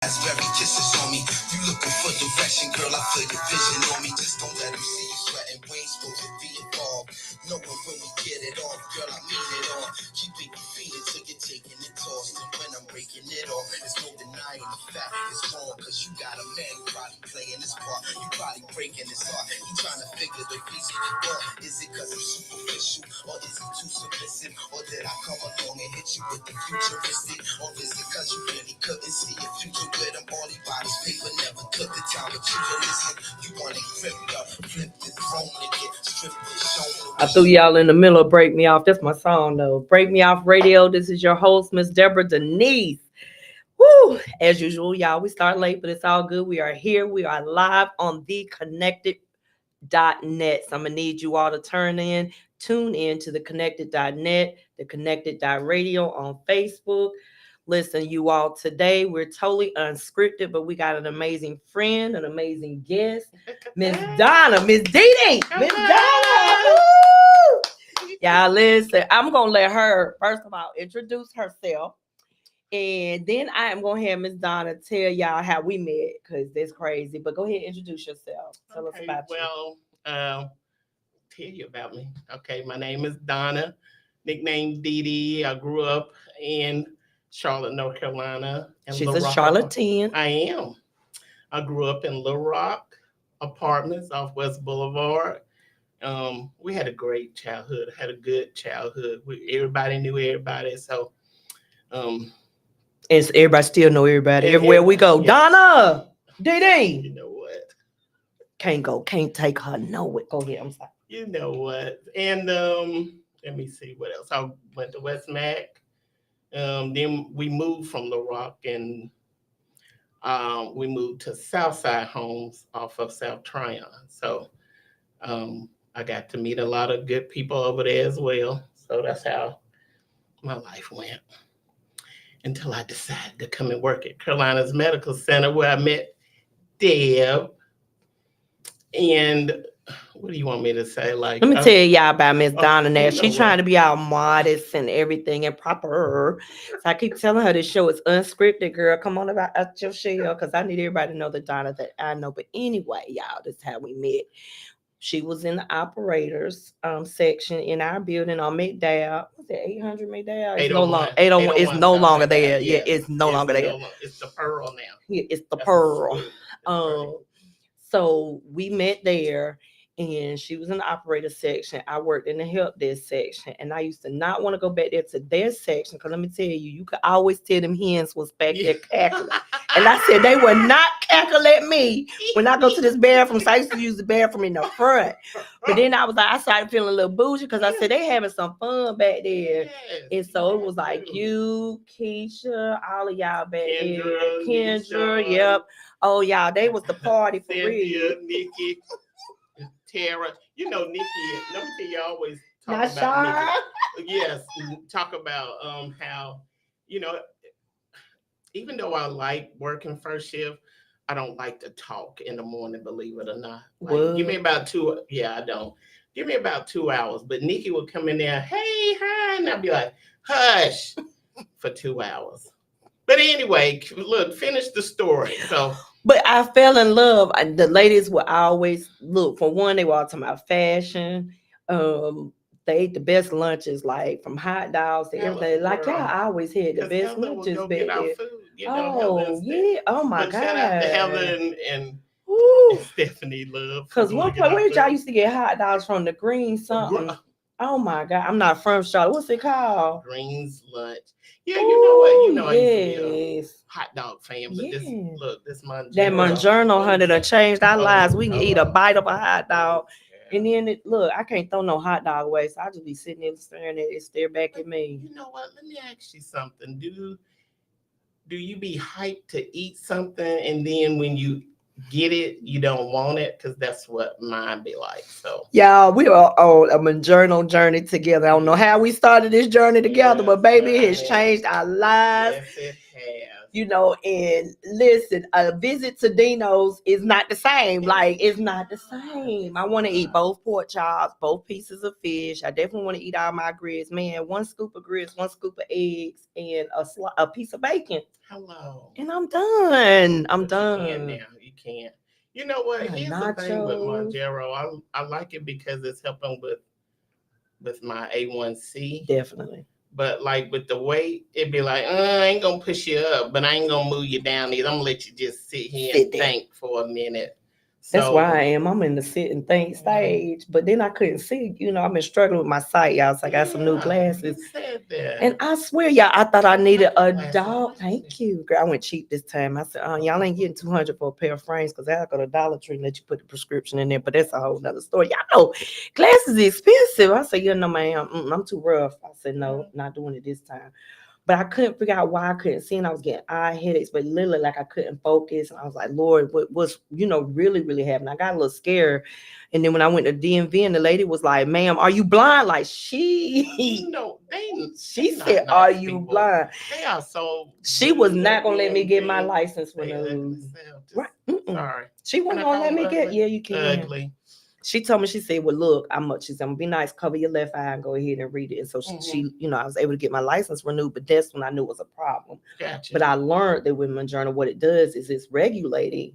Raspberry kisses on me. You looking for direction, girl? I feel your vision on me. Just don't let them see you sweating. We ain't supposed to be involved. Knowing when we get it off, girl, I mean it all. Keep it feeling till you're taking it tossed. And when I'm breaking it off, there's no denying the fact it's wrong. Cause you got a man who probably playing his part. You probably breaking his heart. He trying to figure the reason you thought. Is it cause I'm superficial? Or is he too submissive? Or did I come along and hit you with the futuristic? Or is it cause you really couldn't see a future with him? All he bought his paper, never took the time to listen. You want it gripped up, flipped it, thrown it, get stripped it, shown it. I threw y'all in the middle of Break Me Off. That's my song though. Break Me Off Radio. This is your host, Miss Deborah Denise. Woo! As usual, y'all, we start late, but it's all good. We are here. We are live on theconnected.net. So I'm gonna need you all to tune in to the connected.net, the connected.radio on Facebook. Listen, you all, today we're totally unscripted, but we got an amazing friend, an amazing guest, Miss Donna, Miss Dee Dee, Miss Donna. Woo! Y'all, listen, I'm gonna let her first of all introduce herself. And then I am going to have Miss Donna tell y'all how we met, because that's crazy. But go ahead and introduce yourself. Tell us about you. Well, tell you about me. Okay, my name is Donna, nicknamed Dee Dee. I grew up in Charlotte, North Carolina. She's a Charlatan. I am. I grew up in Little Rock Apartments off West Boulevard. We had a great childhood, had a good childhood. Everybody knew everybody. So, and everybody still know everybody. Everywhere we go. Yes. Donna! Dee Dee! You know what? Can't take her nowhere. Go ahead, I'm sorry. You know what? And let me see what else. I went to West Mac. Then we moved from Little Rock and we moved to Southside Homes off of South Tryon. So I got to meet a lot of good people over there as well. So that's how my life went until I decided to come and work at Carolina's Medical Center, where I met Deb. And what do you want me to say? Like, let me tell y'all about Miss Donna now. She's trying to be all modest and everything and proper. So I keep telling her this show is unscripted, girl. Come on about your shell, because I need everybody to know the Donna that I know. But anyway, y'all, this is how we met. She was in the operators section in our building on McDowell. Was it 800 McDowell? It's no longer 801. It's no longer there. Yeah, it's no longer there. It's the Pearl now. Yeah, it's the Pearl. So we met there, and she was in the operator section. I worked in the help desk section, and I used to not want to go back there to their section, because let me tell you, you could always tell them hens was back there cackling. And I said they would not cackle at me when I go to this bathroom. So I used to use the bathroom in the front. But then I started feeling a little bougie, because I said they having some fun back there. Yes, and so it was like you, Keisha, all of y'all back there. Kendra, yep. Oh, y'all, they was the party for real. Nikki, Tara. You know Nikki. Let me tell you, I always talk about Nikki. Yes, talk about how, even though I like working first shift, I don't like to talk in the morning, believe it or not. Like, give me about 2. Yeah, I don't. Give me about 2 hours. But Nikki would come in there, hey, hi, and I'd be like, hush, for 2 hours. But anyway, look, finish the story. So, but I fell in love. The ladies would always look. For one, they were all talking about fashion. They ate the best lunches, like from hot dogs to everything. Like y'all always had the best lunches back there. Oh yeah! Oh my God! Shout out to Helen and Stephanie Love. Because one point, where y'all used to get hot dogs from? The Green something. Oh my God! I'm not from Charlotte. What's it called? Green's Lunch. Yeah, you know what? You know, I used to be a hot dog fan, but this Monjano. That Monjano, honey, done changed our lives. We can eat a bite of a hot dog. And then I can't throw no hot dog away, so I just be sitting there staring at it, stare back at me. You know what? Let me ask you something. Do you be hyped to eat something, and then when you get it, you don't want it? Because that's what mine be like. So y'all, we are on a Monjano journey together. I don't know how we started this journey together, but baby, it has changed our lives. Yes, it has. you know, and listen, a visit to Dino's is not the same. Like, it's not the same. I want to eat both pork chops, both pieces of fish. I definitely want to eat all my grits. Man, 1 scoop of grits, 1 scoop of eggs, and a piece of bacon. Hello. And I'm done. I'm You done. can now. You can't. You know what? My Here's the thing with nachos. Monjero. I like it because it's helping with my A1C. Definitely. But like with the weight, it'd be like, I ain't gonna push you up, but I ain't gonna move you down either. I'm gonna let you just sit here Sit and there. think for a minute. That's So, why I am. I'm in the sit and think stage. But then I couldn't see. You know, I've been struggling with my sight, y'all. So I got some new yeah, glasses. you said that. And I swear, y'all, I thought I needed a Glasses. dog. Thank you. Girl, I went cheap this time. I said, y'all ain't getting 200 for a pair of frames because I'll go to Dollar Tree and let you put the prescription in there. But that's a whole nother story. Y'all know glasses is expensive. I said, no, ma'am. I'm too rough. I said, no, not doing it this time. But I couldn't figure out why I couldn't see, and I was getting eye headaches, but literally like I couldn't focus. And I was like, Lord, what was, really, really happening? I got a little scared. And then when I went to DMV and the lady was like, ma'am, are you blind? Like she said, are you people. blind? They are so. She was not gonna let me get my license They ugly renewed. self. Just- Right. Sorry. She wasn't Can I gonna let call me them get. ugly? Yeah, you can. Ugly. She told me, she said, well, look, she said, I'm gonna be nice, cover your left eye and go ahead and read it. And so she, I was able to get my license renewed, but that's when I knew it was a problem. Gotcha. But I learned that with Mounjaro, what it does is it's regulating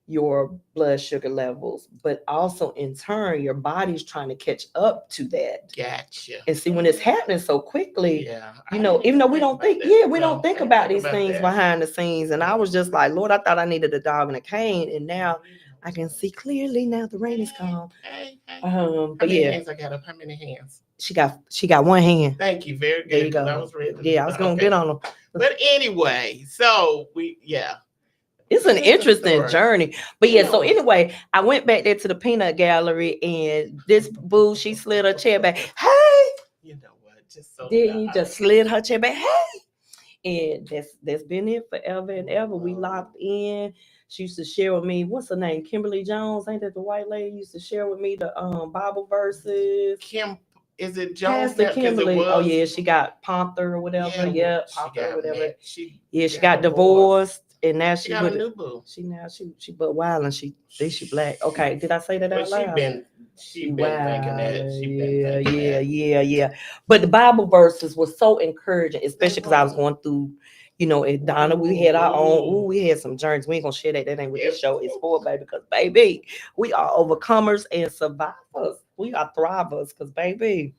your blood sugar levels, but also in turn, your body's trying to catch up to that. Gotcha. And see, when it's happening so quickly, Yeah. even though we don't think, we don't think about these things that. behind the scenes. And I was just like, Lord, I thought I needed a dog and a cane, and now I can see clearly. Now the rain is gone. Hey. But How many hands I got up? How many hands? She got one hand. Thank you. Very good. There you go. I was ready. Yeah, I was gonna get on them. But anyway, so it's an interesting journey. But yeah, so anyway, I went back there to the peanut gallery, and this boo, she slid her chair back. Hey, you know what? Just so didn't you just slid her chair back? Hey, and that's been it forever and ever. We locked in. She used to share with me, what's her name? Kimberly Jones. Ain't that the white lady used to share with me the Bible verses? Is it Jones? Pastor Kimberly. Oh yeah, she got Ponther or whatever. Yeah, Ponther or whatever. She got divorced. And now she got a new boo. She but wild, and she black. Okay, did I say that out loud? She been thinking that. Yeah. But the Bible verses were so encouraging, especially because I was going through, at Donna, we had our own. We had some journeys. We ain't gonna share that. That ain't what this show is for, baby. Because baby, we are overcomers and survivors. We are thrivers. Because baby,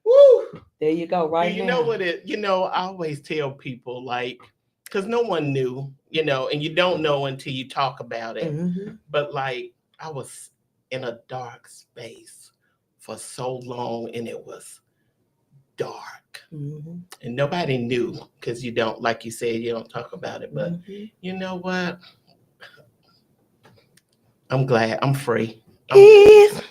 woo, there you go. Right now. You know what I always tell people, like, because no one knew, and you don't know until you talk about it. Mm-hmm. But like, I was in a dark space for so long, and it was dark, and nobody knew, because you don't, like you said, you don't talk about it. But you know what? I'm glad I'm free. If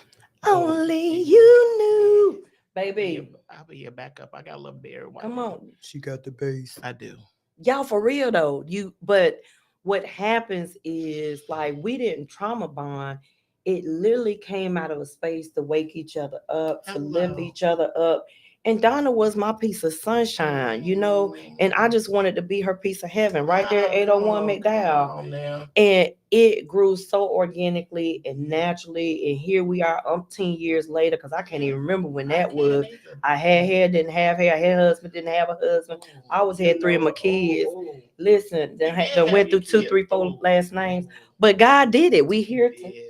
only you knew, baby. I'll be your backup. I got a little beard. Come on, she got the bass. I do. Y'all, for real though, but what happens is, like, we didn't trauma bond. It literally came out of a space to wake each other up, to lift each other up. And Donna was my piece of sunshine, and I just wanted to be her piece of heaven right there, 801 McDowell. And it grew so organically and naturally. And here we are 10 years later, because I can't even remember when that was. I had hair, didn't have hair. I had a husband, didn't have a husband. I always had 3 of my kids. Listen, they went through 2, 3, 4 last names. But God did it. We here to.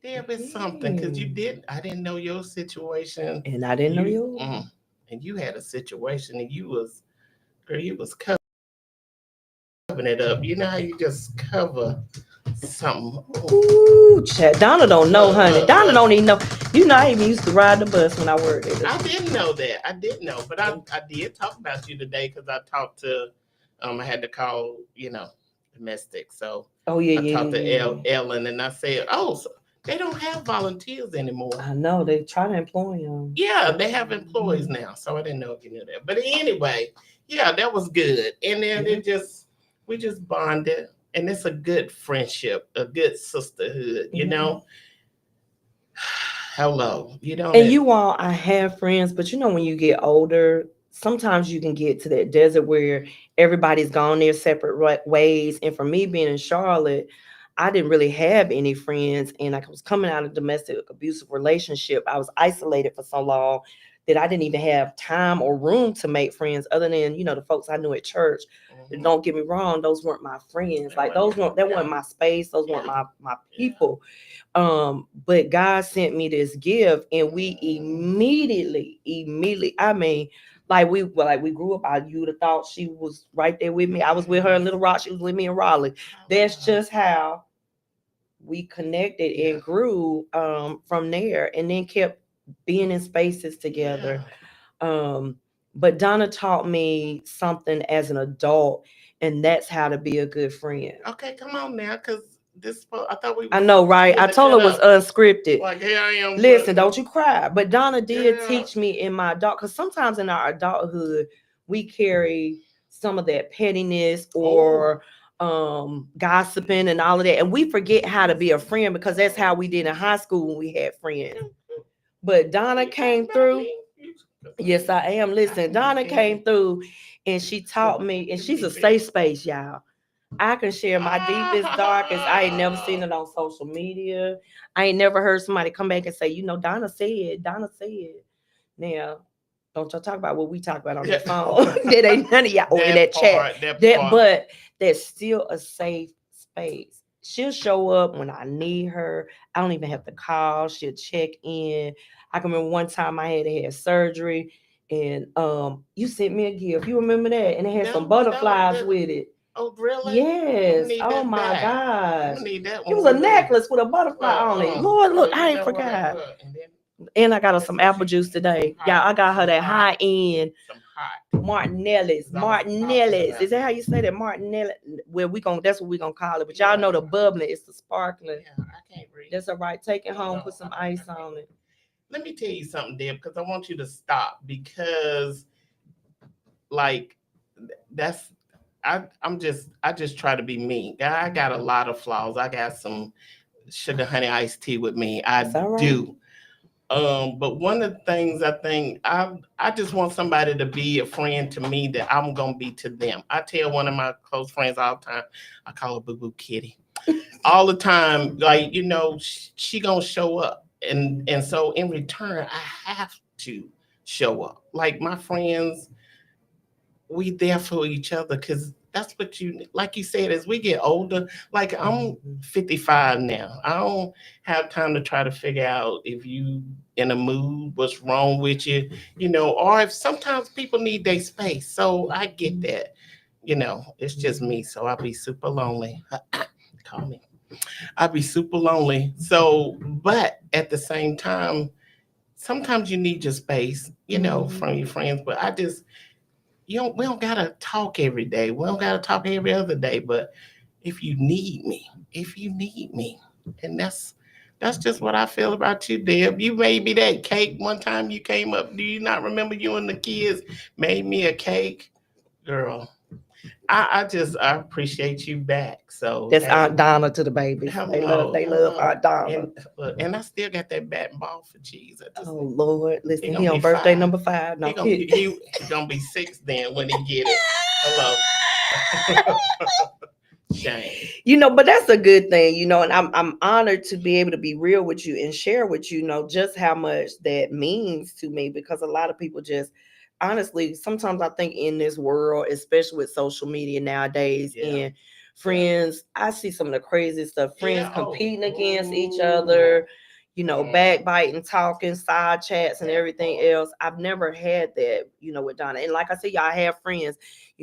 There was something, because I didn't know your situation. And I didn't know yours. And you had a situation, and you was covering it up. You know how you just cover something. Ooh, chat. Donna don't know, honey. Donna don't even know. I even used to ride the bus when I worked there. I didn't know that. I didn't know. But I did talk about you today, because I talked to, I had to call, domestic. So I talked to Ellen, and I said, so they don't have volunteers anymore. I know. They try to employ them. Yeah, they have employees now. So I didn't know if you knew that. But anyway, yeah, that was good. And then we just bonded. And it's a good friendship, a good sisterhood, Hello. And you all, I have friends, but when you get older, sometimes you can get to that desert where everybody's gone their separate ways. And for me being in Charlotte, I didn't really have any friends, and I was coming out of domestic abusive relationship. I was isolated for so long that I didn't even have time or room to make friends other than, the folks I knew at church. Mhm. Don't get me wrong, those weren't my friends. They Like weren't that your- wasn't my space. Those weren't Yeah. my people. But God sent me this gift, and we immediately, I mean, we grew up. You'd have thought she was right there with me. I was with her in Little Rock. She was with me in Raleigh. That's just how we connected Yeah. and grew from there, and then kept being in spaces together. Yeah. But Donna taught me something as an adult, and that's how to be a good friend. Okay, come on now, because I thought we. I know, right? I told her it was unscripted. Like, here I am. Listen, don't you cry. But Donna did Yeah. teach me in my adult, because sometimes in our adulthood we carry some of that pettiness or gossiping and all of that, and we forget how to be a friend, because that's how we did in high school when we had friends. But Donna came through. Yes, I am. Listen, Donna came through and she taught me, and she's a safe space, y'all. I can share my deepest, darkest. I ain't never seen it on social media. I ain't never heard somebody come back and say, Donna said. Now, don't y'all talk about what we talk about on the phone. That ain't none of y'all in that chat. But there's still a safe space. She'll show up when I need her. I don't even have to call. She'll check in. I can remember one time I had to have surgery, and you sent me a gift. You remember that? And it had some butterflies with it. Oh, really? Yes. Oh my gosh. Need that one. It was a necklace with a butterfly on it. Lord, look, I ain't forgot. And I got her some apple juice today. Yeah, I got her that high end Martinelli's. Is that how you say that? Martinelli? Well, that's what we're gonna call it. But y'all know the bubbling, it's the sparkling. Yeah, I can't read. That's all right. Take it home, put some ice on it. Let me tell you something, Deb, because I want you to stop, because like I just try to be me. I got a lot of flaws. I got some sugar honey iced tea with me. I do. But one of the things I think I just want somebody to be a friend to me that I'm gonna be to them. I tell one of my close friends all the time, I call her Boo Boo Kitty. All the time, like, she gonna show up. And so in return, I have to show up. Like my friends, we there for each other, because that's what like you said, as we get older, like I'm 55 now. I don't have time to try to figure out if you in a mood, what's wrong with you, or if sometimes people need their space. So I get that, it's just me. So I'll be super lonely. Call me. I'll be super lonely. So, but at the same time, sometimes you need your space, from your friends. But we don't gotta talk every day. We don't gotta talk every other day. But if you need me, and that's just what I feel about you, Deb. You made me that cake one time you came up. Do you not remember you and the kids made me a cake? Girl, I appreciate you back. So that's Aunt Donna to the babies. They love Aunt Donna. And I still got that bat and ball for cheese. Oh Lord, listen, he on birthday 5. number 5. No, he gonna be 6 then when he get it. Hello. Shame. But that's a good thing, and I'm honored to be able to be real with you and share with you, just how much that means to me, because a lot of people just honestly, sometimes I think in this world, especially with social media nowadays, and friends, I see some of the crazy stuff. Friends competing against each other, backbiting, talking, side chats, and everything else. I've never had that, with Donna. And like I said, y'all, I have friends.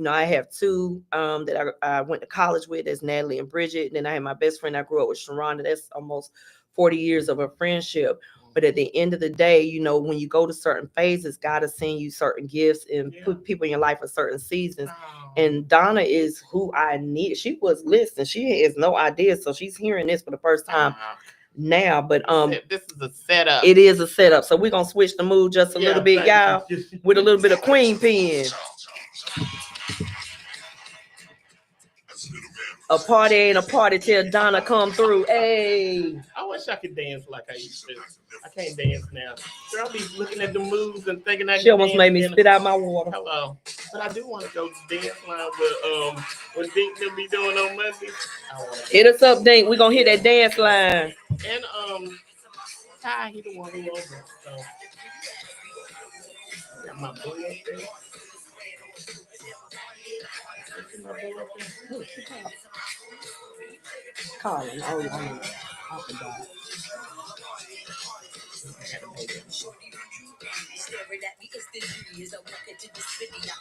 I have 2 that I went to college with. That's Natalie and Bridget. And then I have my best friend I grew up with, Sharonda. That's almost 40 years of a friendship. But at the end of the day, when you go to certain phases, God is sending you certain gifts and put people in your life for certain seasons. And Donna is who I need. She has no idea. So she's hearing this for the first time now. But this is a setup. It is a setup. So we're gonna switch the mood just a little bit, y'all, with a little bit of Queen Pen. A party ain't a party till Donna come through. Hey. I wish I could dance like I used to. I can't dance now. Girl, I be looking at the moves and thinking I She can almost dance made me again. spit out my water. Hello. But I do want to go to dance line with what Dink will be doing on Monday. I want to. Hit us up, Dink. We gonna hit that dance line. And Ty, he the one who over. So got my boo up there. See my boo up there? Colin. Oh, yeah. I forgot.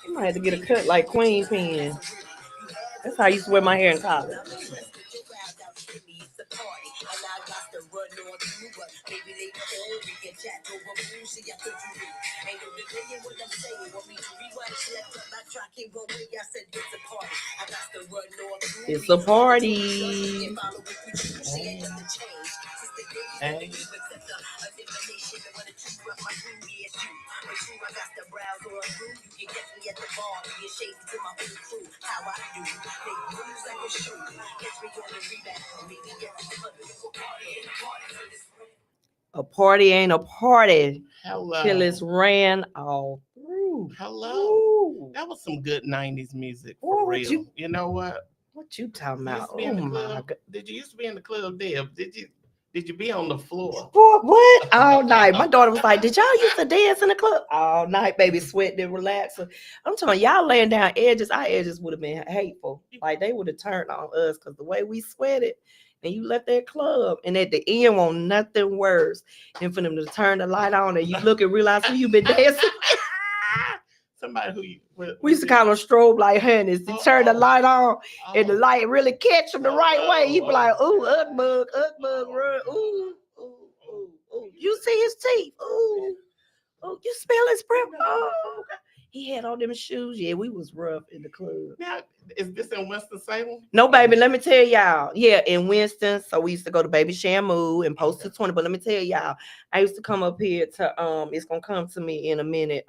I might have to get a cut like Queen Pen. That's how I used to wear my hair in college. It's a party. Hey. A party ain't a party Hello. till it's ran all through. Hello. Ooh. That was some good 90s music Ooh, for what real. You know what? What you talking You used about? to be Oh in the my club. god. Did you used to be in the club, Deb? Did you be on the floor? Boy, what? All night. My daughter was like, did y'all used to dance in the club? All night, baby, sweating and relaxing. I'm telling y'all laying down edges, our edges would have been hateful. Like they would have turned on us because the way we sweated and you left that club and at the end want nothing worse than for them to turn the light on and you look and realize who you been dancing. Somebody who you We used to call them strobe light honeys. You turn the light on and the light really catch them the right way. You be like, ooh, Ugg bug, run. Ooh, ooh, ooh, ooh. You see his teeth. Ooh, ooh, you smell his breath. Oh, he had on them shoes. Yeah, we was rough in the club. Now, is this in Winston-Salem? No, baby, let me tell y'all. Yeah, in Winston. So we used to go to Baby Shamu and Post 220. But let me tell y'all, I used to come up here to it's gonna come to me in a minute.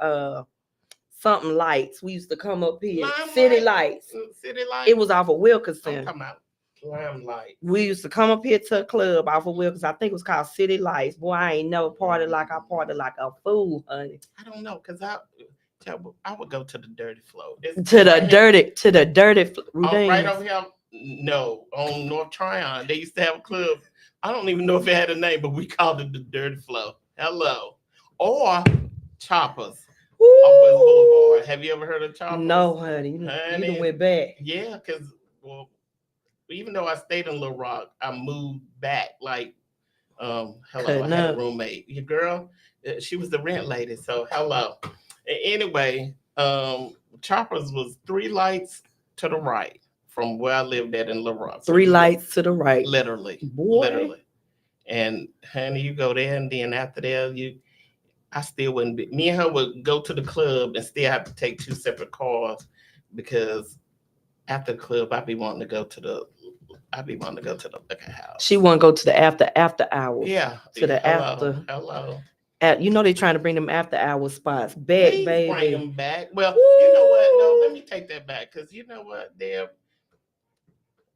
Something lights. We used to come up here. City Lights. City Lights. It was off of I'm Wilkerson. talking about Limelight. We used to come up here to a club off of Wilkerson. I think it was called City Lights. Boy, I ain't never partied like I partied like a fool, honey. I don't know, cause I would go to the Dirty Flow. To the dirty right over here. No, on North Tryon. They used to have a club. I don't even know if it had a name, but we called it the Dirty Flow. Hello. Or Choppers. Off West Boulevard. Have you ever heard of Choppers? No, honey. You done went back. Yeah, because even though I stayed in Little Rock, I moved back. Like, hello, I had a roommate. Your girl, she was the rent lady. So hello. Anyway, Choppers was 3 lights to the right from where I lived at in Little Rock. 3 lights to the right. Literally. Boy. Literally. And honey, you go there, and then after that, I still wouldn't be. Me and her would go to the club and still have to take 2 separate cars because after the club, I'd be wanting to go to the liquor house. She want to go to the after hours. Yeah. To the after. Hello. You know they trying to bring them after hour spots back, Please baby. bring them back. Well, you know what? No, let me take that back because you know what?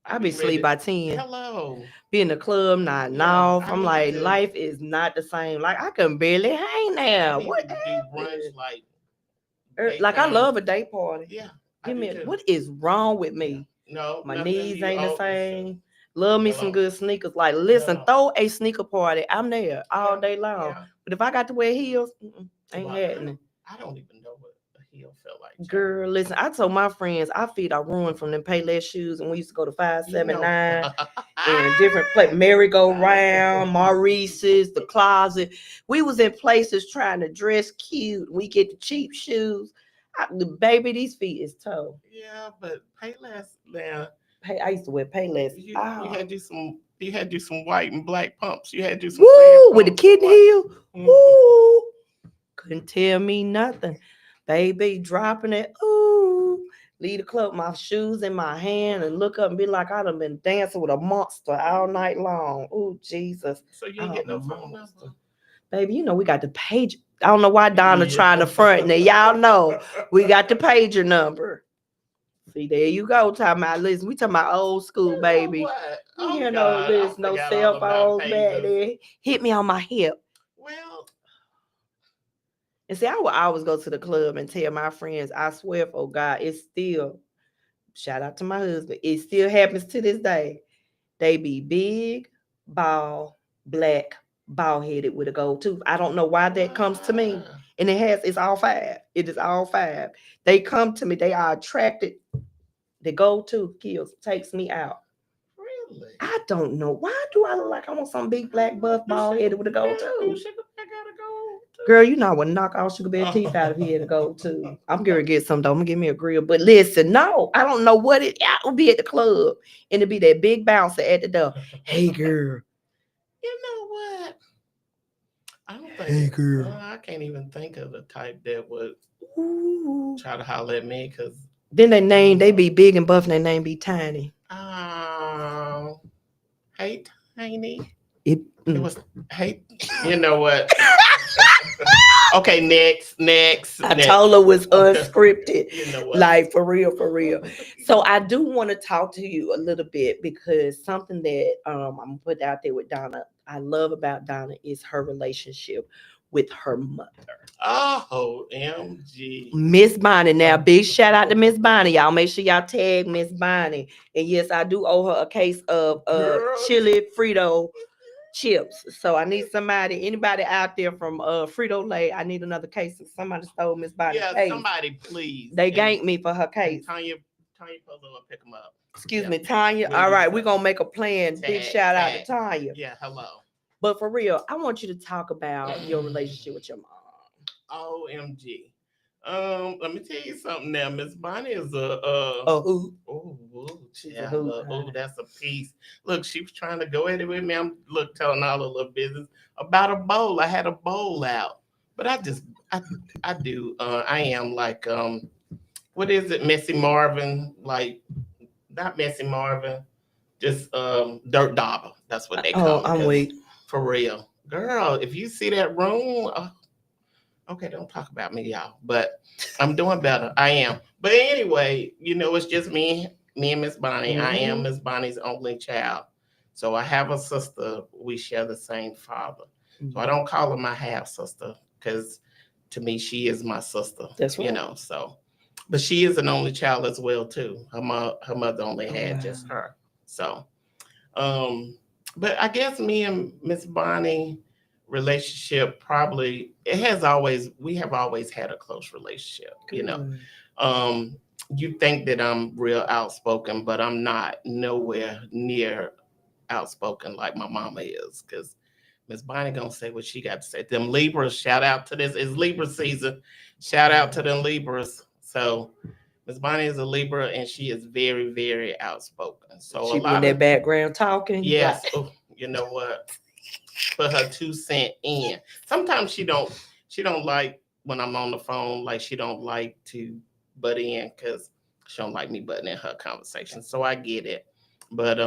I be sleep by 10. Hello. Be in the club, nodding off. I'm like, life is not the same. Like I can barely hang now. What? Do brunch like I love a day party. Yeah. Give me what is wrong with me? No, my knees ain't the same. Love me some good sneakers. Like, listen, throw a sneaker party. I'm there all day long. Yeah. But if I got to wear heels, ain't happening. I don't even know what a heel felt like. Girl, listen, I told my friends our feet are ruined from them Payless shoes, and we used to go to 579 and different places, merry-go-round, Maurice's, the closet. We was in places trying to dress cute. We get the cheap shoes. Baby, these feet is toe. Yeah, but Payless now. I used to wear Payless. You had to do some white and black pumps. You had to do some with the kitten heel. Woo! Couldn't tell me nothing. Baby, dropping it. Ooh. Leave the club, my shoes in my hand, and look up and be like I done been dancing with a monster all night long. Ooh, Jesus. So you ain't get no phone number? Baby, you know we got the page. I don't know why Donna trying to front. Now y'all know we got the pager number. See, there you go. Talking about, listen, we talking about old school, baby. You know, there's no cell phones back there. Hit me on my hip. Well, And see, I would always go to the club and tell my friends, I swear for God, it's still, shout out to my husband, it still happens to this day. They be big, bald, black, bald headed with a gold tooth. I don't know why that comes to me. wow. And it's all five. It is all five. They come to me, they are attracted. The gold tooth takes me out. Really? I don't know. Why do I look like I want some big black buff bald headed with a gold tooth? Sugar Bear got a gold tooth. Girl, you know I would knock all Sugar Bear teeth out if he had a gold tooth. I'm gonna get some though. I'm gonna give me a grill. But listen, no, I don't know what it. I would be at the club and it'd be that big bouncer at the door. Hey girl. You know what? I don't think. Hey, girl. I can't even think of the type that would Ooh. try to holler at me because. Then they be big and buff and their name be tiny. Oh, hey, Tiny. It was hey. You know what? Okay, next. I told her it was unscripted. You know what? Like for real. So I do want to talk to you a little bit because something that I'm gonna put out there with Donna, I love about Donna is her relationship with her mother. Oh, MG. Miss Bonnie. Now, big shout out to Miss Bonnie. Y'all make sure y'all tag Miss Bonnie. And yes, I do owe her a case of chili Frito chips. So I need anybody out there from Frito-Lay. I need another case. Somebody stole Miss Bonnie's case. Somebody please. They ganked me for her case. Tanya pull up, pick them up. Excuse me, Tanya. All right, we're gonna make a plan. Big shout out to Tanya. Yeah, hello. But for real, I want you to talk about your relationship with your mom. OMG. Let me tell you something now. Miss Bonnie is who? Yeah, that's a piece. Look, she was trying to go at it with me. I'm telling all the little business about a bowl. I had a bowl out, but I am like what is it, Messy Marvin? Like not Messy Marvin, just Dirt Dauber. That's what they call it. I'm weak. For real, girl. If you see that room. Okay, don't talk about me, y'all. But I'm doing better. I am. But anyway, it's just me and Miss Bonnie. Mm-hmm. I am Miss Bonnie's only child. So I have a sister. We share the same father. Mm-hmm. So I don't call her my half sister because to me, she is my sister. That's right. So. But she is an only child as well, too. Her mother only had just her. So, but I guess me and Miss Bonnie relationship we have always had a close relationship. Good. You think that I'm real outspoken, but I'm not nowhere near outspoken like my mama is, because Miss Bonnie gonna say what she got to say. Them Libras, shout out to this. It's Libra season. Shout out to them Libras. So Miss Bonnie is a Libra and she is very, very outspoken. So she in that background talking. Yes. Like, you know what? Put her 2 cents in. Sometimes she don't like when I'm on the phone, like she don't like to butt in because she don't like me butting in her conversation. So I get it. But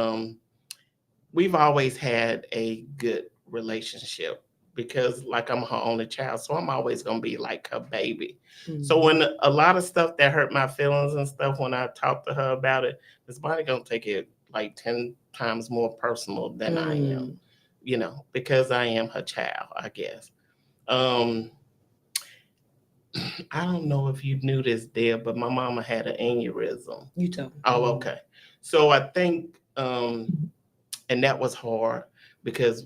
we've always had a good relationship because like I'm her only child. So I'm always gonna be like her baby. Mm-hmm. So when a lot of stuff that hurt my feelings and stuff, when I talk to her about it, Miss Bonnie gonna take it like 10 times more personal than I am. Because I am her child, I guess. I don't know if you knew this, Deb, but my mama had an aneurysm. You told me. Oh, okay. So I think, and that was hard because,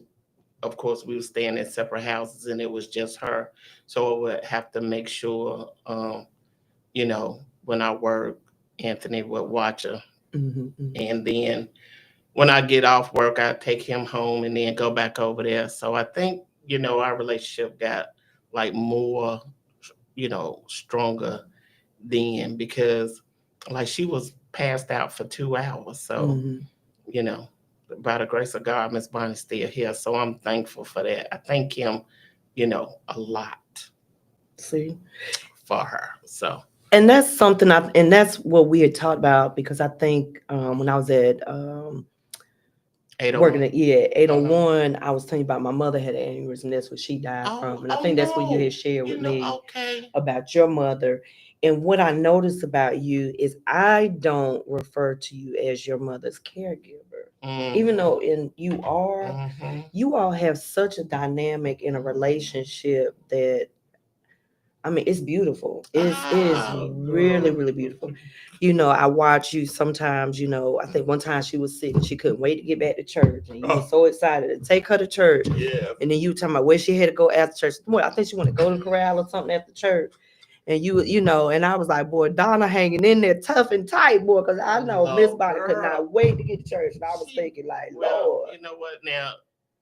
of course, we were staying in separate houses and it was just her. So I would have to make sure, when I work, Anthony would watch her. Mm-hmm. And then when I get off work, I take him home and then go back over there. So I think, our relationship got like more, stronger then because like she was passed out for 2 hours. So, by the grace of God, Miss Bonnie's still here. So I'm thankful for that. I thank him, a lot. See? For her. So. And that's something and that's what we had talked about because I think when I was at working at 801, I was telling you about my mother had an aneurysm. That's what she died from. And I think that's what you had shared with me about your mother. And what I noticed about you is I don't refer to you as your mother's caregiver. even though you are, Mhm. you all have such a dynamic in a relationship that, I mean, it's beautiful. It's really, Girl. really beautiful. You know, I watch you sometimes, you know, I think one time she was sick and she couldn't wait to get back to church. And you were Oh. so excited to take her to church. Yeah. And then you talking about where she had to go after church. Well, I think she wanted to go to the corral or something after church. And you know, and I was like, boy, Donna hanging in there tough and tight, boy, because I know Miss No, Bonnie could girl. not wait to get to church. And I was She- thinking, like, Well, Lord. you know what? Now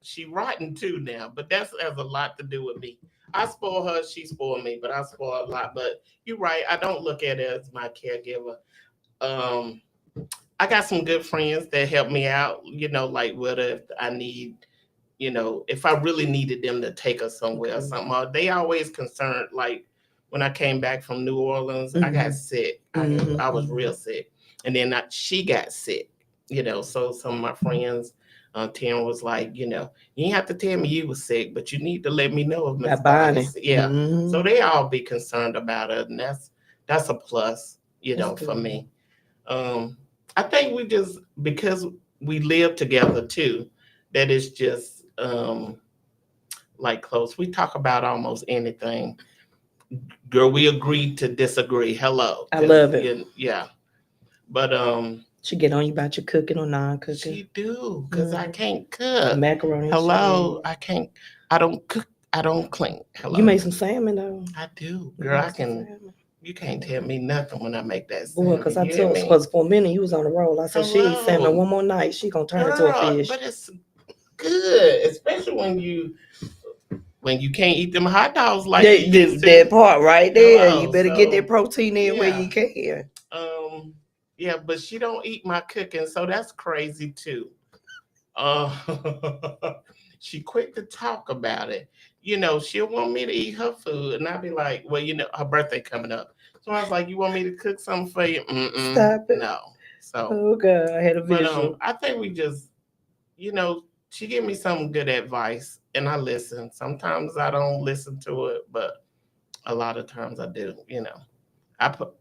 she rotten too now, but that's has a lot to do with me. I spoil her, she spoil me, but I spoil a lot. But you're right. I don't look at it as my caregiver. Um, I got some good friends that help me out. You know, like whether if I need, you know, if I really needed them to take us somewhere or Okay. something, they always concerned. Like when I came back from New Orleans, I got Mhm. sick. Mhm, I was mhm. real sick, and then she got sick. You know, so some of my friends, Tim was like, you know, you ain't have to tell me you was sick, but you need to let me know if Miss That Bonnie. Bonnie's. Yeah. Mhm. So they all be concerned about it, and that's a plus, you That's know, for good. me. I think we just because we live together too, that it's just like close. We talk about almost anything. Girl, we agreed to disagree. Hello. I love it. Yeah. But She get on you about your cooking or non-cooking. she do, because I Mhm. can't cook. Macaroni and Hello. cheese. I can't I don't cook. I don't clean. You Hello. made some salmon though. I do. You Girl, made I some can salmon. you can't tell me nothing when I make that Boy, salmon. because I You hear told me? because for a minute you was on the roll. I said she eats salmon Hello. one more night, she gonna turn into a Girl, fish. but it's good, especially when you can't eat them hot dogs like you used That to. part right there. You Hello, better get that so protein in where yeah, you can. yeah, but she don't eat my cooking, so that's crazy too. Uh, she quick to talk about it. You know, she'll want me to eat her food, and I'll be like, well, you know, her birthday coming up, so I was like, you want me to cook something for you? Stop it. No. So, Oh God, I had a but visual. I think we just you know, she give me some good advice and I listen. Sometimes I don't listen to it, but a lot of times I do, you know. I put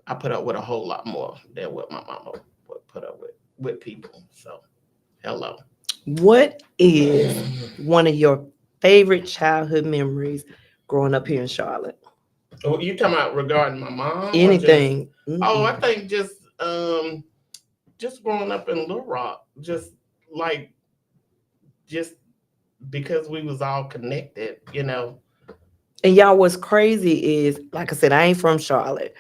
I put up with a whole lot more than what my mama would put up with people. So hello. What is one of your favorite childhood memories growing up here in Charlotte? Oh, you talking about regarding my mom or just Anything. oh I Mm-mm. think just growing up in Little Rock, just like just because we was all connected, you know. And y'all, what's crazy is, like I said, I ain't from Charlotte,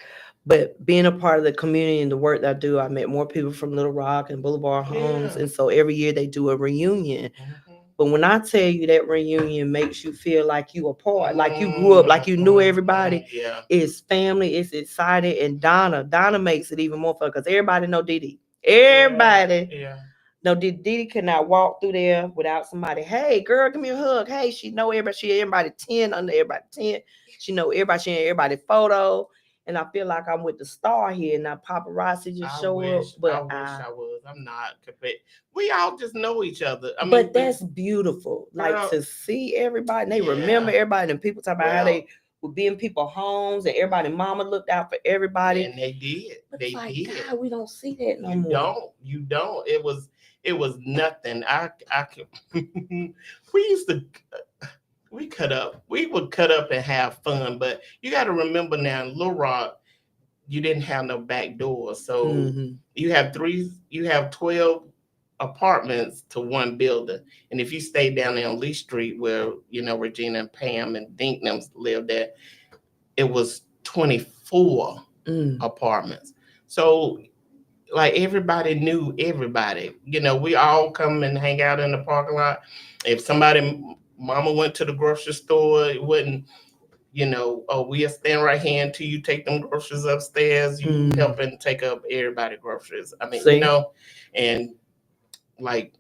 but being a part of the community and the work that I do, I met more people from Little Rock and Boulevard Homes. Yeah. And so every year they do a reunion. Mhm. But when I tell you that reunion makes you feel like you a part, like you grew up, like you knew everybody, Yeah. it's family, it's excited. And Donna makes it even more fun because everybody know Didi. Everybody Yeah. know Didi cannot walk through there without somebody. Hey, girl, give me a hug. Hey, she know everybody. She everybody 10 under everybody 10. She know everybody. She in everybody photo. And I feel like I'm with the star here. Now paparazzi just show up, I but wish I was. I'm not compared. We all just know each other. I mean, but that's beautiful. Like girl, to see everybody, and they remember yeah. everybody, and people talk about how Well, they would be in people's homes, and everybody mama looked out for everybody. and they did. But They it's like, did. God, we don't see that no You more. don't. You don't. It was nothing. I could. we used to. We cut up. We would cut up and have fun, but you got to remember now, in Little Rock, you didn't have no back door, so Mhm. you have 12 apartments to one building, and if you stay down there on Lee Street where you know Regina and Pam and Dinknams lived there, it was 24 Mm. apartments. So like everybody knew everybody. You know, we all come and hang out in the parking lot. If somebody mama went to the grocery store, it wouldn't, you know, oh, we'll stand right here until you take them groceries upstairs. You Mm. helping take up everybody groceries. I mean, you See? know, and like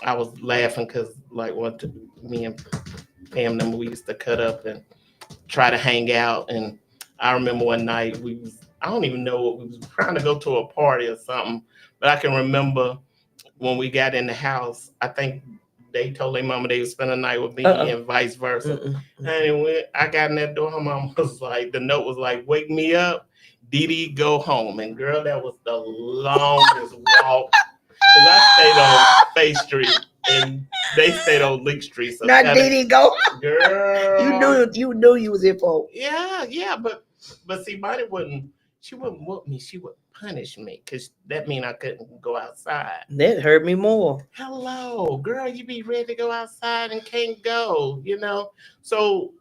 I was laughing because like me and Pam and them, we used to cut up and try to hang out. And I remember one night I don't even know what we was trying to go to a party or something, but I can remember when we got in the house, I think they told their mama they would spend the night with me and vice versa. Mm-mm. And when I got in that door, her mom was like, the note was like, wake me up, Didi, go home. And girl, that was the longest walk. Because I stayed on Bay Street and they stayed on Leak Street. So Not did he go? girl. You knew you was in for. Yeah, but see, Bonnie she wouldn't whoop me. She would punish me because that mean I couldn't go outside. That hurt me more. Hello, girl, you be ready to go outside and can't go, So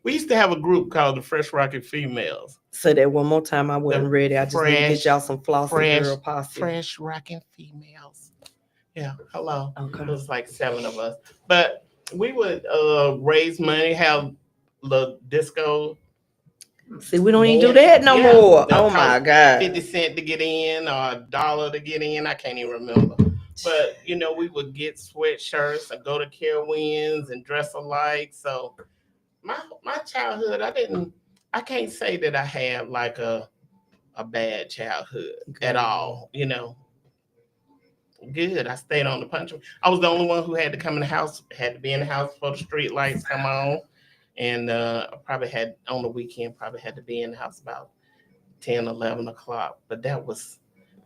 we used to have a group called the Fresh Rocket Females. Say that one more time. I wasn't The ready. I just need to get fresh- y'all some flossy fresh- girl posse. Fresh Rockin' Females. Yeah, hello. Okay. It was like 7 of us. But we would raise money, have the disco. See, we don't even do that no Yeah, more. that Oh my cost God. 50 cents to get in or $1 to get in. I can't even remember. But we would get sweatshirts and go to Carowinds and dress alike. So my childhood, I can't say that I had like a bad childhood at all. Good. I stayed on the punch. I was the only one who had to come in the house, had to be in the house before the street lights come on. And I probably had on the weekend, probably had to be in the house about 10, 11 o'clock. But that was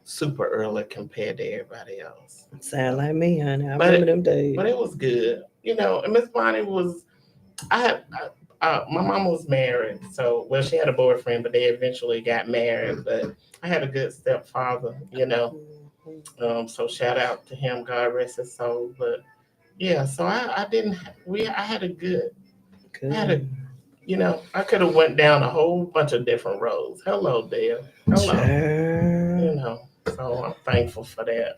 super early compared to everybody else. Sound like me, honey. I remember them days. But it was good. And Miss Bonnie was, my mom was married. So, she had a boyfriend, but they eventually got married. But I had a good stepfather, So shout out to him, God rest his soul. But yeah, so I had a good. I could have went down a whole bunch of different roads. Hello, Dale. Hello. So I'm thankful for that.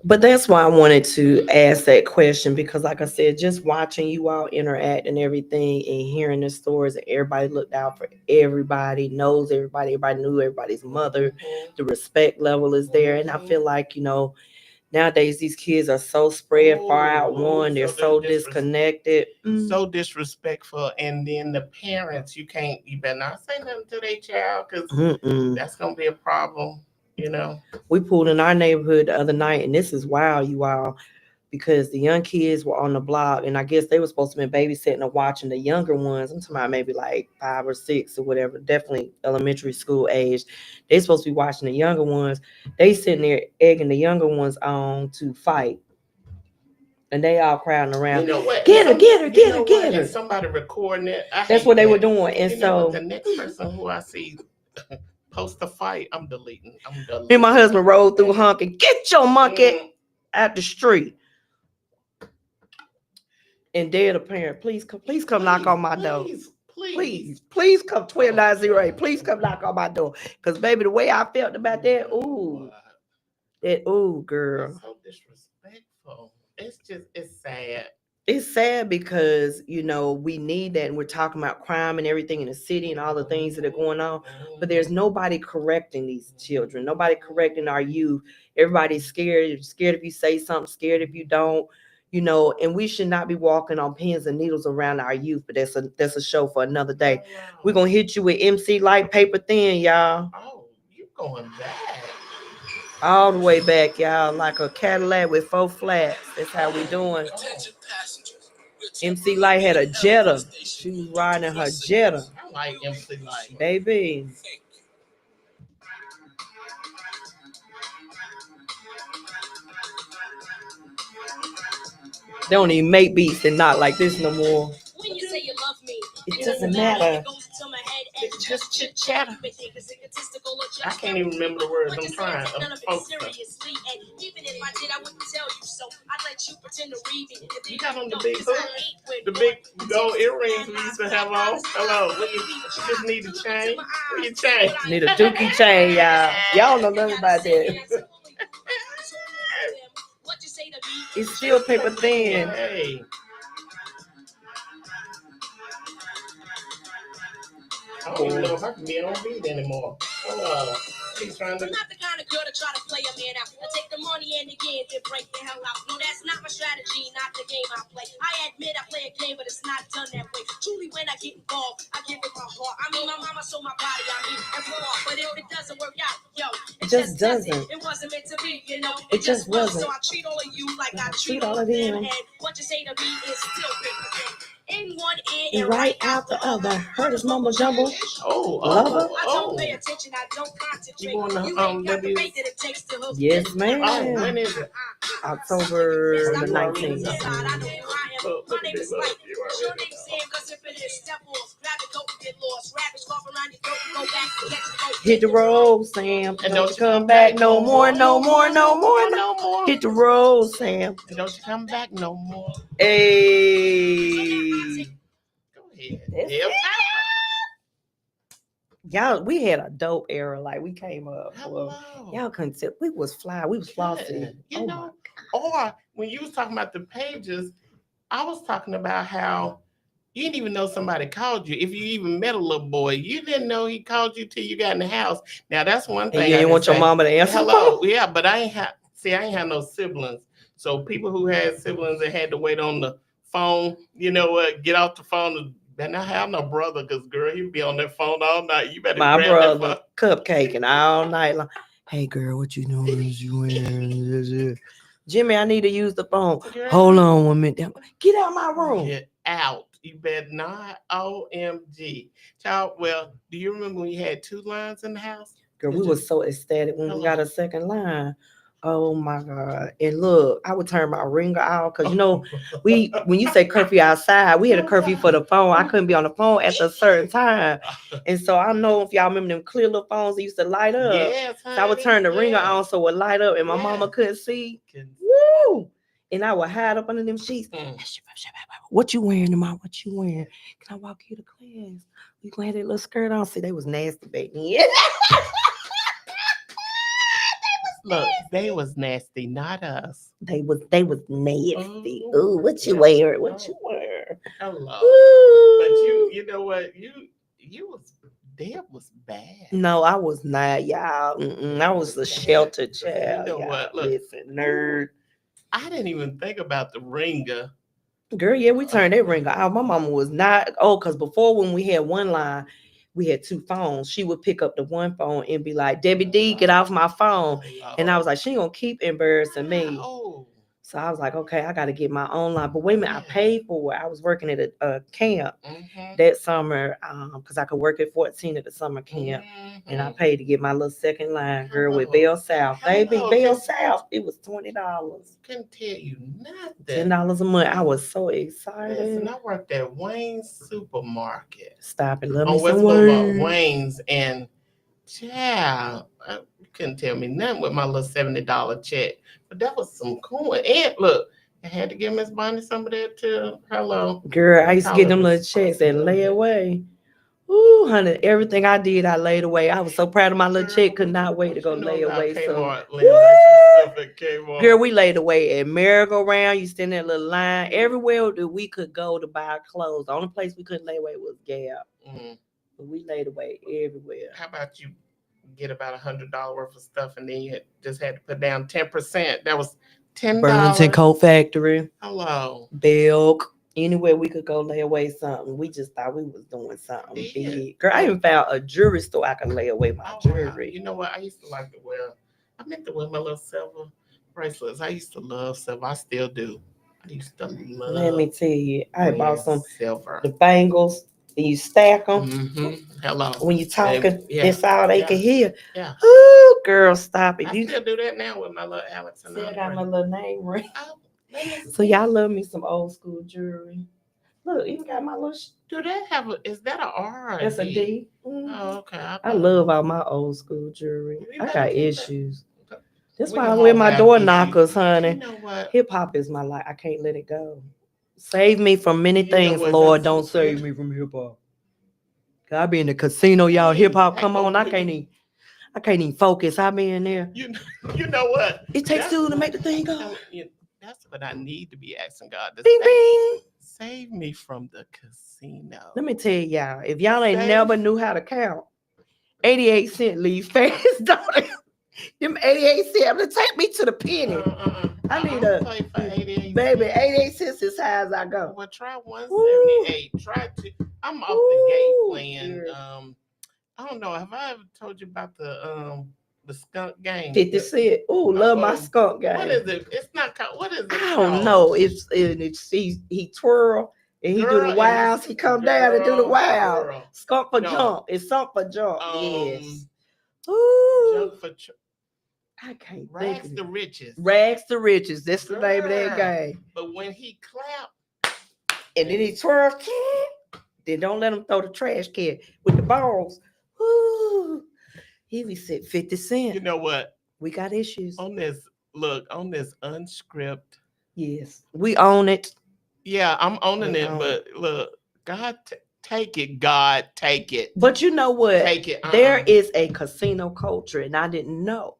But that's why I wanted to ask that question because, like I said, just watching you all interact and everything and hearing the stories that everybody looked out for everybody, knows everybody knew everybody's mother, the respect level is there. And I feel like, nowadays these kids are so spread far out. They're so disconnected. So disrespectful. And then the parents, you better not say nothing to their child because that's going to be a problem. We pulled in our neighborhood the other night, and this is wild, you all, because the young kids were on the block, and I guess they were supposed to be babysitting or watching the younger ones. I'm talking about maybe like 5 or 6 or whatever, definitely elementary school age. They're supposed to be watching the younger ones. They sitting there egging the younger ones on to fight. And they all crowding around. You know what? Get her. And somebody recording it. That's what they were doing. And so the next person who I see post a fight, I'm deleting. Me and my husband rode through honking. Get your monkey out the street. And they're the parent. Please come knock on my door. Please come 12908. Please come knock on my door. Because baby, the way I felt about that, girl. It's so disrespectful. It's sad. It's sad because, we need that. And we're talking about crime and everything in the city and all the things that are going on. But there's nobody correcting these children. Nobody correcting our youth. Everybody's scared. You're scared if you say something, scared if you don't, and we should not be walking on pins and needles around our youth. But that's a show for another day. We're going to hit you with MC Light Paper Thin, y'all. Oh, you going back. All the way back, y'all, like a Cadillac with 4 flats. That's how we doing. MC Light had a Jetta. She was riding her Jetta. I like MC Light. Baby. They don't even make beats and not like this no more. When you say you love me, it doesn't matter. It goes into my head and It's just chit chatter. I can't even remember the words. I'm trying. I'm focused. Seriously, and even if I did, I wouldn't tell you so. I'd let you pretend to read me. You got on the big hook, the big gold earrings we used to have on. Hello, you just need a chain. Where your chain? Need a dookie chain, y'all. Y'all don't know nothing about that. It's still paper thin. Hey. I don't even know if I can be on beat anymore. Hello. She's trying to. I'm not the kind of girl to try to play a man out. I take the money and again, then break the hell out. No, that's not my strategy, not the game I play. I admit I play a game, but it's not done that way. Truly, when I get involved, I give it my heart. I mean, my mama sold my body, every heart. But if it doesn't work out, it just doesn't. It wasn't meant to be, It just wasn't. So I treat all of you like I treat all of them. And what you say to me is still paper thin. in one ear And right out the other. Heard his mumble jumble. Oh, Lover. I don't pay attention, I don't concentrate. You wanna, You ain't got the W- faith that it takes to hook Yes, this. ma'am. Oh, when is it? October the You already 19th. know. I know who I am. Look, My look name at is me, look. Mike. You Your already name's know. Sam, cause if it is step off, grab it, don't get lost. Rabbits walk around your throat, go back, let's go. Hit the road, Sam. And Don't you come back no more, no more, no more. no more. Hit the road, Sam. And don't you come back no more. Hey. Go ahead. That's Yep. Y'all, we had a dope era. Like we came up. Well, Hello. y'all couldn't tell. We was fly. We was flossy. Good. You Oh know, or when you was talking about the pages, I was talking about how you didn't even know somebody called you. If you even met a little boy, you didn't know he called you till you got in the house. Now that's one and thing. you I didn't can want your say. mama to answer. Hello, yeah, but I ain't have no siblings. So people who had siblings that had to wait on the phone, you know what, get off the phone and better not have no brother, because girl, he'd be on that phone all night. You better My grab that brother phone. cupcaking all night long. Hey girl, what you doing? You in? Jimmy, I need to use the phone. Girl, Hold on 1 minute. Get out my room. Get out. You better not. OMG. Child, well, do you remember when you had 2 lines in the house? Girl, we were so ecstatic when we got a second line. Oh my God. And look, I would turn my ringer out because you know, when you say curfew outside, we had a curfew for the phone. I couldn't be on the phone at a certain time. And so I know if y'all remember them clear little phones that used to light up. Yes, So I would honey, turn the ringer yes. on so it would light up and my Yeah. mama couldn't see. Can- Woo! And I would hide up under them sheets. Mm. What you wearing tomorrow? What you wearing? Can I walk you to class? You gonna have that little skirt on? See, they was nasty back then. Look, they was nasty, not us. They was nasty. Oh, Ooh, what you yeah. wearing? What you wearing? Hello. Ooh. But you know what? You was Deb was bad. No, I was not, y'all. I was a sheltered child. You know y'all. what? Look. Listen, nerd. I didn't even think about the ringer. Girl, yeah, we turned that ringer out. My mama was not. Oh, because before when we had one line, we had 2 phones. She would pick up the one phone and be like, Debbie D, get off my phone. And I was like, she gonna keep embarrassing me. Oh. So I was like, okay, I got to get my own line. But wait a minute, I paid for it. I was working at a camp that summer because I could work at 14 at the summer camp. And I paid to get my little second line, girl, with Bell South. Baby, Bell South, it was $20. Couldn't tell you nothing. $10 a month. I was so excited. Listen, I worked at Wayne's Supermarket. Stop it, love me On West some Boulevard, Wayne. Wayne's, and child, you couldn't tell me nothing with my little $70 check. But that was some coin. And look, I had to give Miss Bonnie some of that too. Hello. Girl, I used to get them little College checks and lay away. Ooh, honey, everything I did, I laid away. I was so proud of my little check, could not wait to go lay away. So, girl, we laid away at merry-go-round. You stand in that little line. Everywhere that we could go to buy clothes. The only place we couldn't lay away was Gap. But we laid away everywhere. How about you get about $100 worth of stuff and then you just had to put down 10%? That was $10. Burlington Coat Factory. Hello. Belk. Anywhere we could go lay away something. We just thought we was doing something big. Girl, I even found a jewelry store I could lay away my jewelry. Wow. You know what? I used to like to wear. I meant to wear my little silver bracelets. I used to love silver. I still do. I used to love. Let me tell you, I bought some silver. the bangles. And you stack them. Hello. When you talking, Yeah. that's all they can hear. Yeah. Ooh, girl, stop it. I you still do that now with my little Alex and still got my little name ring. Oh, So y'all love me some old school jewelry. Look, even got my little. Do they have a? Is that a R? Or That's a D? D. Mhm. Oh, okay. I love all my old school jewelry. You I better got keep it. issues. That's We why I all wear my have door issues. knockers, honey. You know what? Hip hop is my life. I can't let it go. Save me from many You know things, what, Lord. that's- Don't save me from hip hop. I be in the casino, y'all. Hip hop, come on. I can't even focus. I be in there. You know what? It takes two to make the thing go. That's what I need to be asking God to Bing, bing. save me from the casino. Let me tell y'all, if y'all ain't Save- never knew how to count, 88 cent leave fast, don't it? Them 88 cents, I'm gonna take me to the penny. I need I'll a play for 88 baby. cents. 88 cents is high as I go. Well, try 178. Try to. I'm off the gate playing. Girl. I don't know. Have I ever told you about the skunk game? 50 cent. Ooh, love my skunk game. What is it? It's not called. What is it? I don't know. It's he twirl And he do Girl, the and wilds. He come down and do the wild. girl. Skunk for No. jump. It's something for jump. Yes. Jump Ooh, for I can't think rags of to it. riches. Rags to riches. That's the name of that Girl. game. But when he clapped, And then he twirls. Then don't let him throw the trash can with the balls. Ooh, he be said 50 cents. you know what? We got issues. On this unscript. Yes, we own it. Yeah, I'm owning We it, own but look, God, take it. God, take it. But you know what? Take it. There is a casino culture, and I didn't know.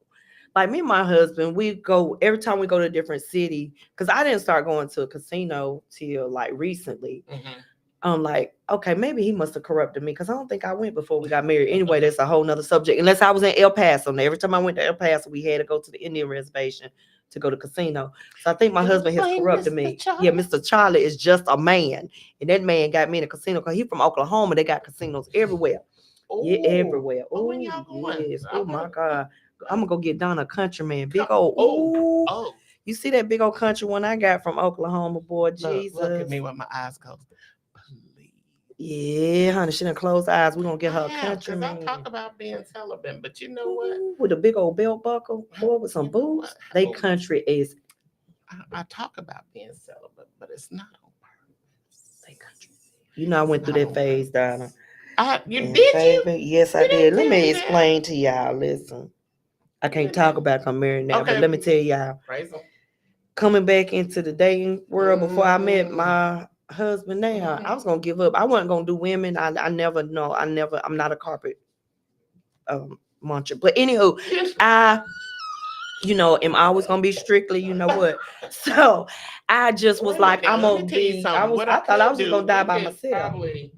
Like me and my husband, we go every time we go to a different city, because I didn't start going to a casino till like recently. Mhm. I'm like, okay, maybe he must have corrupted me, because I don't think I went before we got married. Anyway, that's a whole nother subject. Unless I was in El Paso. And every time I went to El Paso, we had to go to the Indian reservation to go to casino. So I think my Don't husband has blame corrupted Mr. me. Charlie. Yeah, Mr. Charlie is just a man. And that man got me in a casino because he's from Oklahoma. They got casinos everywhere. Yeah, Ooh. everywhere. Oh, Oh, when y'all going? yes. I Oh, my wanna- God. I'm going to go get Donna a countryman. Big Come- old. oh, Ooh. Oh, You see that big old country one I got from Oklahoma, boy? look Jesus. at me with my eyes closed. Please. Yeah, honey, she done closed her eyes. We're going to get her a Because countryman. I talk about being celibate, but you know what? Ooh, with a big old belt buckle, boy, with some You know boots. what? They Oh. country is I talk about being celibate, but it's not on purpose. they country. You know, I went through that phase, Donna. You And did you? baby, yes, I You did. didn't Let tell me me that. explain to y'all. Listen, I can't didn't talk tell- about I'm married now, Okay. but let me tell y'all, Praise him. coming back into the dating world before I met Mm. my husband now, Mhm. I was gonna give up. I wasn't gonna do women. I'm not a carpet muncher. But anywho, I am always gonna be strictly, you know what? So I just was Wait a minute like, now, I'm let gonna me tell you be. something. What I thought I could was just do, gonna die we by could myself. Probably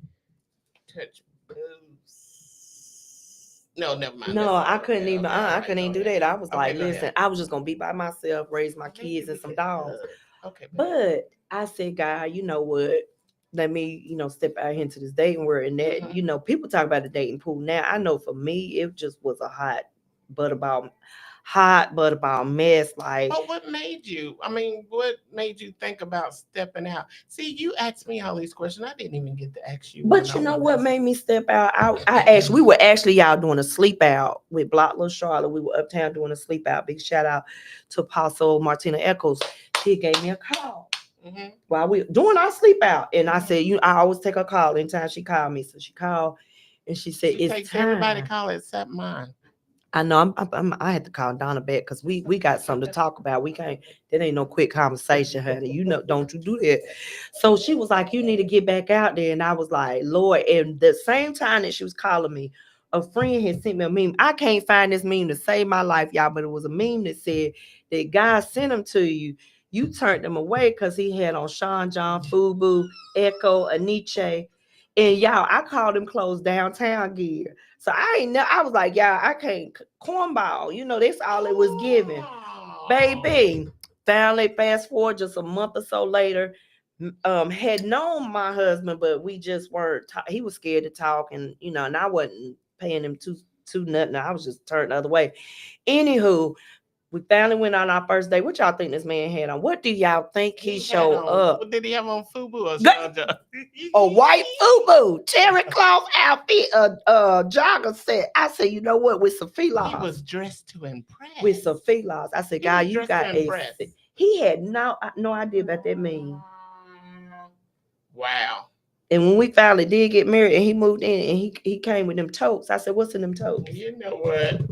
touch boobs. No, never mind. No, That's I not couldn't okay. even. Okay, I alright, couldn't even go do ahead. that. I was Okay, like, go listen, ahead. I was just gonna be by myself, raise my Maybe kids we and some could- dogs. Okay, But I said, God, you know what? Let me, step out into this dating world. And that, Mhm. people talk about the dating pool. Now I know for me, it just was a hot but about mess. Like, But what made you? I mean, what made you think about stepping out? See, you asked me all these questions. I didn't even get to ask you. but you know what made me step out? We were actually y'all doing a sleep out with Block Little Charlotte. We were uptown doing a sleep out. Big shout out to Apostle Martina Eccles. She gave me a call while we doing our sleep out. And I said, I always take a call anytime she called me. So she called and she said, She it's takes time. everybody call except mine. I know I had to call Donna back because we got something to talk about. We can't, that ain't no quick conversation, honey. Don't you do that. So she was like, you need to get back out there. And I was like, Lord, and the same time that she was calling me, a friend had sent me a meme. I can't find this meme to save my life, y'all, but it was a meme that said that God sent them to you. You turned them away because he had on Sean John, Fubu, Echo, Aniche. And y'all, I called them clothes downtown gear. So I was like, y'all, I can't cornball. That's all it was given. Baby, finally, fast forward just a month or so later, had known my husband, but we just weren't. He was scared to talk, and and I wasn't paying him too nothing. I was just turned the other way. Anywho, we finally went on our first date. What y'all think this man had on? What do y'all think he showed up? What did he have on? Fubu or Good. Sean? A white FUBU, terry cloth outfit, a jogger set. I said, you know what? With some felines. He was dressed to impress. With some felines. I said, He God, was you dressed got to a. impress. He had no idea about that meme. Wow. And when we finally did get married, and he moved in, and he came with them totes. I said, what's in them totes? You know what?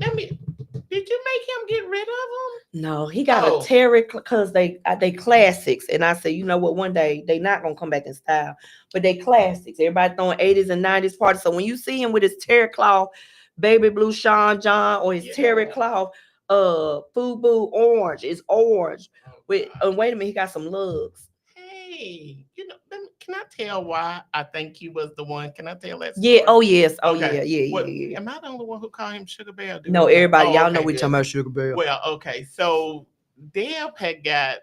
Did you make him get rid of them? No, he got a terry because they classics. And I said, you know what? One day they not gonna come back in style, but they classics. Everybody throwing 80s and 90s parties. So when you see him with his terry cloth, baby blue Sean John, or his terry cloth, FUBU orange, it's orange. Wait a minute, he got some lugs. Hey, can I tell why I think he was the one? Can I tell that story? Yeah. Oh yes. Oh Okay. yeah. Am I the only one who called him Sugar Bear? No, everybody, y'all know okay, we good. talking about Sugar Bear. Well, okay. So Deb had got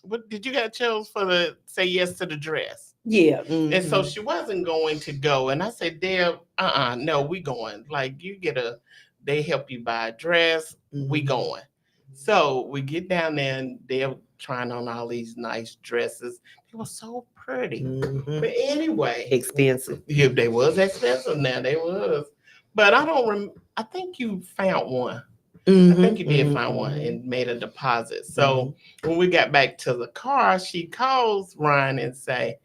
what did you got chose for the say yes to the dress? Yeah. And so she wasn't going to go. And I said, Deb, no, we going. Like they help you buy a dress, we going. So we get down there and Deb trying on all these nice dresses. They were so pretty. Mhm. But anyway, Expensive. yeah, they was expensive now. They was. But I don't I think you found one. I think you did find one and made a deposit. So when we got back to the car, she calls Ryan and say,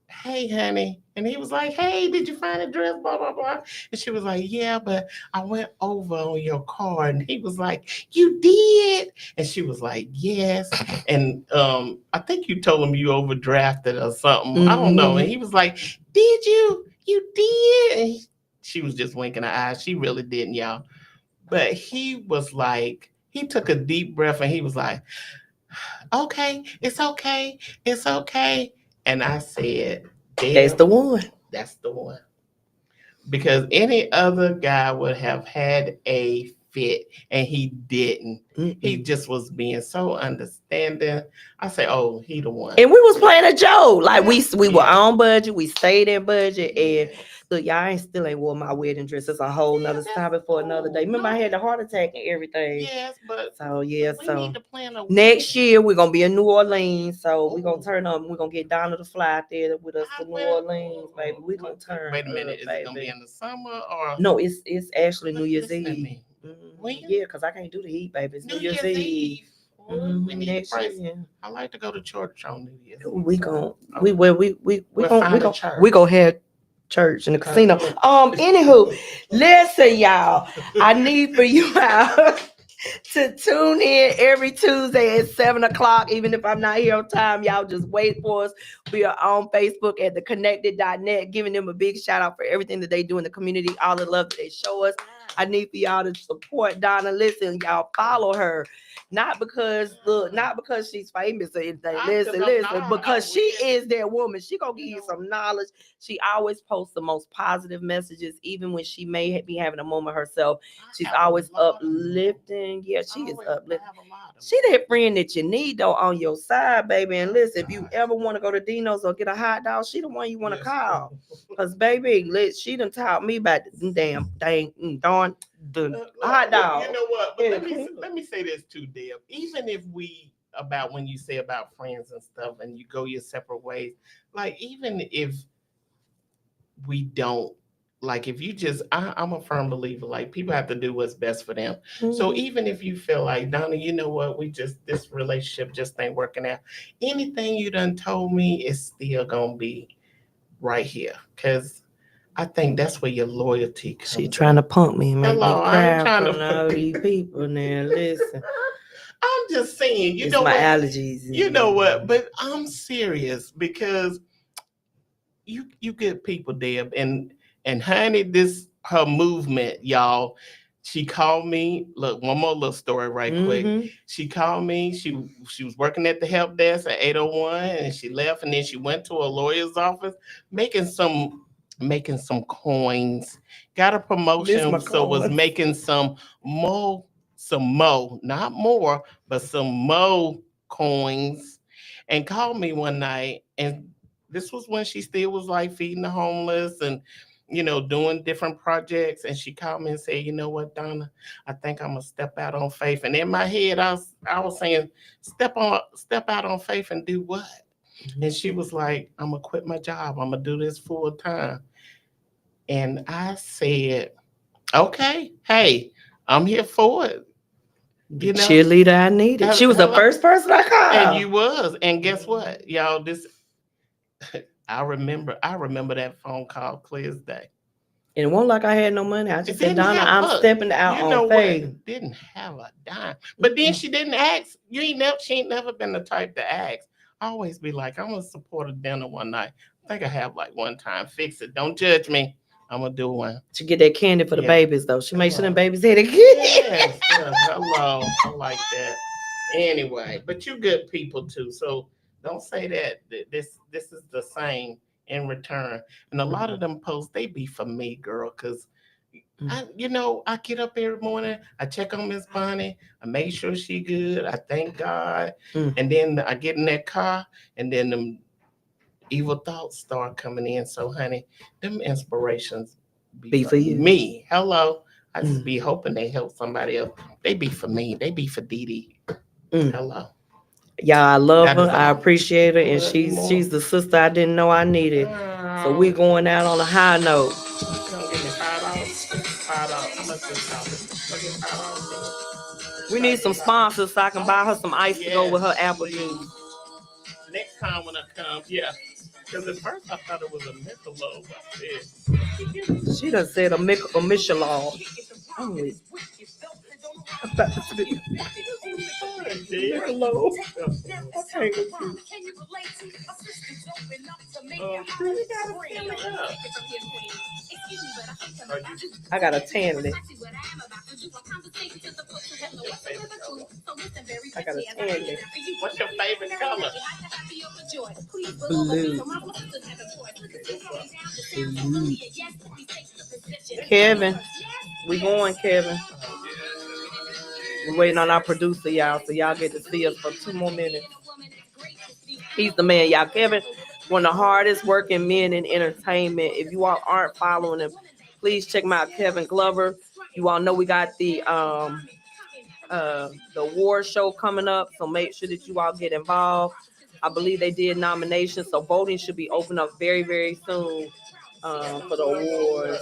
"Hey, honey." And he was like, "Hey, did you find a dress? Blah, blah, blah." And she was like, "Yeah, but I went over on your car." And he was like, "You did?" And she was like, "Yes." And I think you told him you overdrafted or something. I don't know. And he was like, "Did you? You did?" And she was just winking her eyes. She really didn't, y'all. But he was like, he took a deep breath and he was like, "Okay, it's okay. It's okay." And I said, That's the one. That's the one. Because any other guy would have had a fit and he didn't. He just was being so understanding. I say, "Oh, he the one." And we was playing a joke. Like we were Yeah. on budget. We stayed in budget. And Yes. look, y'all still ain't wore my wedding dress. It's a whole nother that's topic for another day. Remember, I had the no. heart attack and everything. Yes, but So yeah, we so need to plan a next wedding. year we're gonna be in New Orleans. So we're gonna Ooh. turn up. We're gonna get Donna to fly out there with us I to New will. Orleans, baby. We're gonna turn. Wait a minute. up, Is it gonna be baby. in the summer or No, it's actually New Year's Listen to Eve. me. When? Yeah, because I can't do the heat, baby. It's New Year's Eve. We need to Next praise. year. I like to go to church on New Year's. We gon' Oh. we We'll gon' find a church. we gonna have church in the casino. Anywho, listen, y'all. I need for you all to tune in every Tuesday at 7:00. Even if I'm not here on time, y'all just wait for us. We are on Facebook at theconnected.net, giving them a big shout out for everything that they do in the community, all the love that they show us. I need for y'all to support Donna. Listen, y'all follow her. Not because she's famous or anything. Listen, because she is that woman. She gonna give you some knowledge. She always posts the most positive messages, even when she may be having a moment herself. She's always uplifting. Yeah, she is uplifting. She that friend that you need though on your side, baby. And listen, if you ever want to go to Dino's or get a hot dog, she the one you want to call. Cause baby, she done taught me about the darn hot dog. You know what? But Yeah, let me say this too, Deb. Even if we about when you say about friends and stuff, and you go your separate ways, like even if we don't. Like if you just, I'm a firm believer. Like people have to do what's best for them. So even if you feel like, Donna, you know what, this relationship just ain't working out. Anything you done told me is still gonna be right here, because I think that's where your loyalty comes. She trying to pump me and make Hello, me I cry ain't trying from to- all these people now. Listen, I'm just saying, you it's know my what? allergies. You know what? But I'm serious because you good people, Deb, and honey, this her movement, y'all. She called me. Look, one more little story right quick. She called me. She was working at the help desk at 801, and she left, and then she went to a lawyer's office making some coins. Got a promotion, so was making some mo, not more, but some mo coins, and called me one night. And this was when she still was like feeding the homeless and doing different projects. And she called me and said, "You know what, Donna, I think I'm gonna step out on faith." And in my head, I was saying, step out on faith and do what? And she was like, "I'm gonna quit my job. I'm gonna do this full time." And I said, "Okay, hey, I'm here for it." The cheerleader I needed. She was the first person I called. And you was. And guess what, y'all? I remember that phone call clear as day. And it wasn't like I had no money. I just said, "Donna, I'm stepping out on faith." Didn't have a dime. But then she didn't ask. She ain't never been the type to ask. I always be like, "I'm gonna support a dinner one night." I think I have like one time. Fix it. Don't judge me. I'm gonna do one. She get that candy for the babies though. She makes sure them babies had it. Yes, hello. I like that. Anyway, but you good people too. So don't say that this is the same in return. And a lot of them posts, they be for me, girl, because I get up every morning, I check on Miss Bonnie, I make sure she good, I thank God, and then I get in that car, and then them evil thoughts start coming in. So, honey, them inspirations be for you. Me. Hello. I just be hoping they help somebody else. They be for me. They be for Dee Dee. Hello. Yeah, I love That her. is I all. appreciate her, and Love you more. she's the sister I didn't know I needed. So we going out on a high note. Don't give me $5. $5. How much is $5? I'll get $5. We need some sponsors so I can buy her some ice to go with her Yes, apple please. juice. Next time when I come, yeah. Because at first I thought it was a Michelob. I said, She done said a Michelin. I'm weak. Michelob. Okay. You gotta stand it up. I got a tan lip. I got a tan lip. What's your favorite color? Blue. Kevin, we going, Kevin. We're waiting on our producer, y'all, so y'all get to see us for 2 more minutes. He's the man, y'all. Kevin, one of the hardest working men in entertainment. If you all aren't following him, please check him out, Kevin Glover. You all know we got the award show coming up, so make sure that you all get involved. I believe they did nominations, so voting should be open up very, very soon for the awards.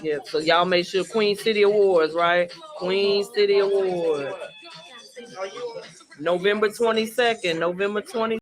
Yeah, so y'all make sure Queen City Awards, right? Queen City Awards. November 22nd, November 20th.